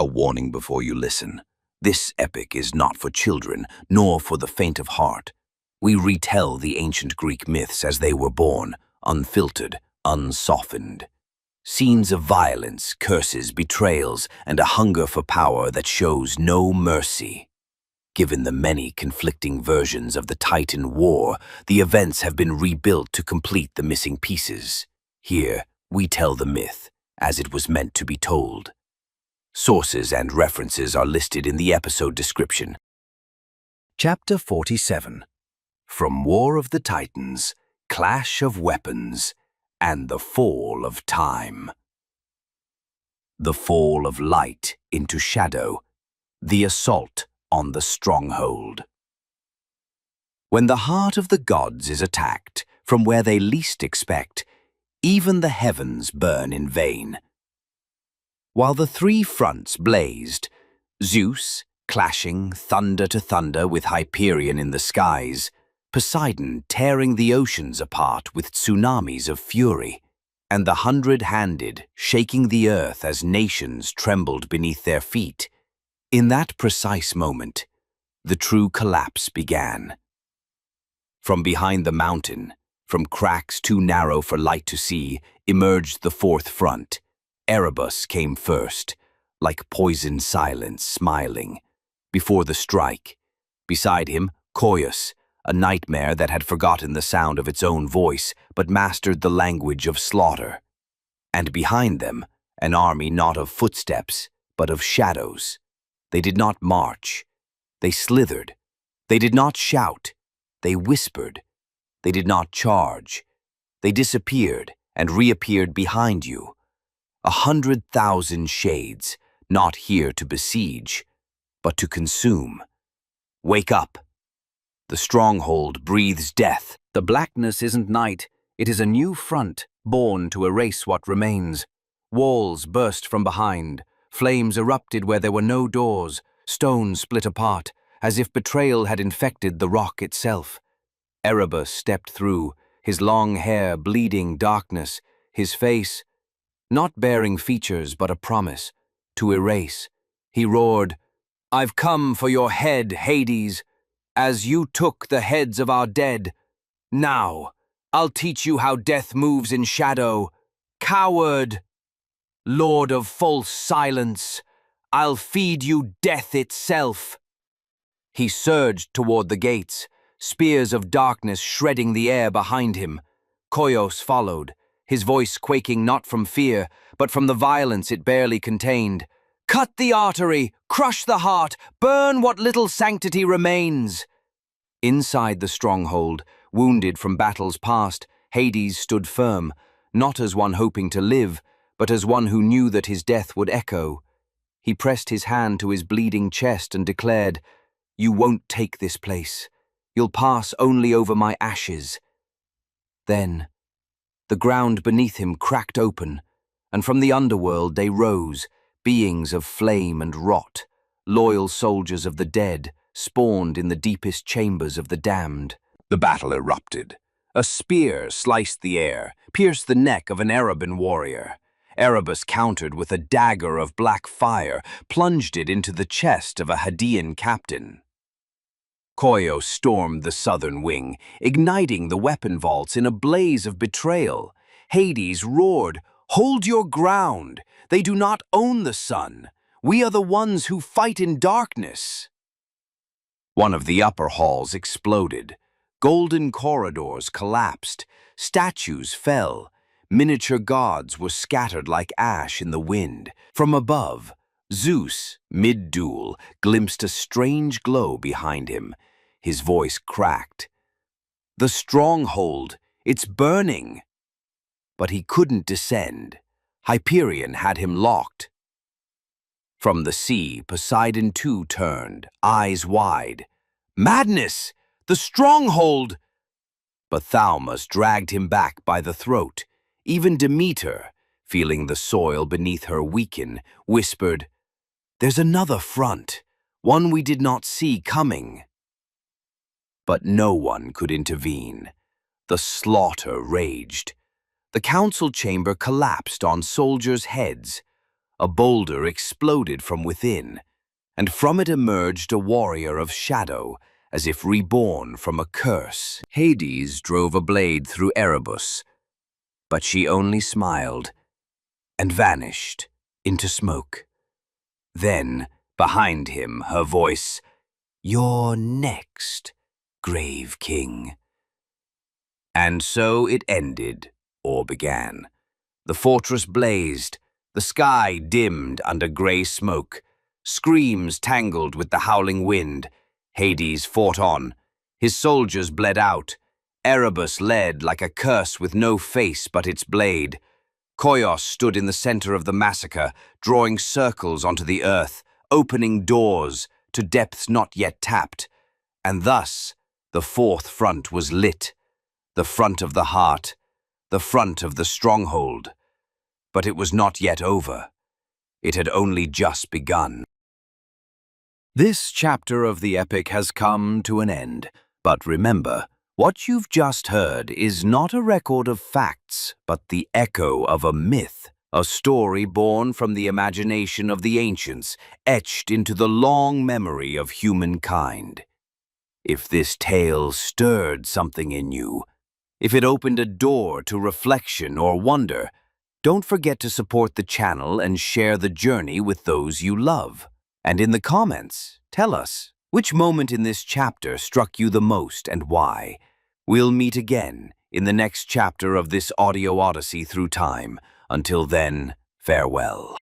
warning before you listen. This epic is not for children, nor for the faint of heart. We retell the ancient Greek myths as they were born, unfiltered, unsoftened. Scenes of violence, curses, betrayals, and a hunger for power that shows no mercy. Given the many conflicting versions of the Titan War, the events have been rebuilt to complete the missing pieces. Here, we tell the myth as it was meant to be told. Sources and references are listed in the episode description. Chapter 47. From War of the Titans, Clash of Weapons, and the Fall of Time. The fall of light into shadow, the assault on the stronghold. When the heart of the gods is attacked, from where they least expect, even the heavens burn in vain. While the three fronts blazed, Zeus, clashing thunder to thunder with Hyperion in the skies, Poseidon tearing the oceans apart with tsunamis of fury, and the 100-handed shaking the earth as nations trembled beneath their feet, in that precise moment, the true collapse began. From behind the mountain, from cracks too narrow for light to see, emerged the fourth front. Erebus came first, like poisoned silence smiling. Before the strike, beside him, Coeus, a nightmare that had forgotten the sound of its own voice, but mastered the language of slaughter. And behind them, an army not of footsteps, but of shadows. They did not march. They slithered. They did not shout. They whispered. They did not charge. They disappeared and reappeared behind you. 100,000 shades, not here to besiege, but to consume. Wake up. The stronghold breathes death. The blackness isn't night. It is a new front, born to erase what remains. Walls burst from behind. Flames erupted where there were no doors. Stones split apart, as if betrayal had infected the rock itself. Erebus stepped through, his long hair bleeding darkness, his face not bearing features but a promise, to erase. He roared, "I've come for your head, Hades, as you took the heads of our dead. Now, I'll teach you how death moves in shadow. Coward! Lord of false silence, I'll feed you death itself." He surged toward the gates, spears of darkness shredding the air behind him. Coeus followed, his voice quaking not from fear, but from the violence it barely contained. "Cut the artery, crush the heart, burn what little sanctity remains." Inside the stronghold, wounded from battles past, Hades stood firm, not as one hoping to live, but as one who knew that his death would echo. He pressed his hand to his bleeding chest and declared, "You won't take this place. You'll pass only over my ashes." Then, the ground beneath him cracked open, and from the underworld they rose, beings of flame and rot, loyal soldiers of the dead, spawned in the deepest chambers of the damned. The battle erupted. A spear sliced the air, pierced the neck of an Araban warrior. Erebus countered with a dagger of black fire, plunged it into the chest of a Hadean captain. Coeus stormed the southern wing, igniting the weapon vaults in a blaze of betrayal. Hades roared, "Hold your ground! They do not own the sun. We are the ones who fight in darkness." One of the upper halls exploded. Golden corridors collapsed. Statues fell. Miniature gods were scattered like ash in the wind. From above, Zeus, mid-duel, glimpsed a strange glow behind him. His voice cracked. "The stronghold, it's burning!" But he couldn't descend. Hyperion had him locked. From the sea, Poseidon too turned, eyes wide. "Madness! The stronghold!" But Thaumas dragged him back by the throat. Even Demeter, feeling the soil beneath her weaken, whispered, "There's another front, one we did not see coming." But no one could intervene. The slaughter raged. The council chamber collapsed on soldiers' heads. a boulder exploded from within, and from it emerged a warrior of shadow, as if reborn from a curse. Hades drove a blade through Erebus, but she only smiled and vanished into smoke. Then, behind him, her voice, "You're next, grave king." And so it ended, or began. The fortress blazed, the sky dimmed under grey smoke, screams tangled with the howling wind. Hades fought on. His soldiers bled out. Erebus led like a curse with no face but its blade. Coeus stood in the center of the massacre, drawing circles onto the earth, opening doors to depths not yet tapped. And thus, the fourth front was lit, the front of the heart, the front of the stronghold. But it was not yet over. It had only just begun. This chapter of the epic has come to an end, but remember, what you've just heard is not a record of facts, but the echo of a myth, a story born from the imagination of the ancients, etched into the long memory of humankind. If this tale stirred something in you, if it opened a door to reflection or wonder, don't forget to support the channel and share the journey with those you love. And in the comments, tell us which moment in this chapter struck you the most and why. We'll meet again in the next chapter of this audio odyssey through time. Until then, farewell.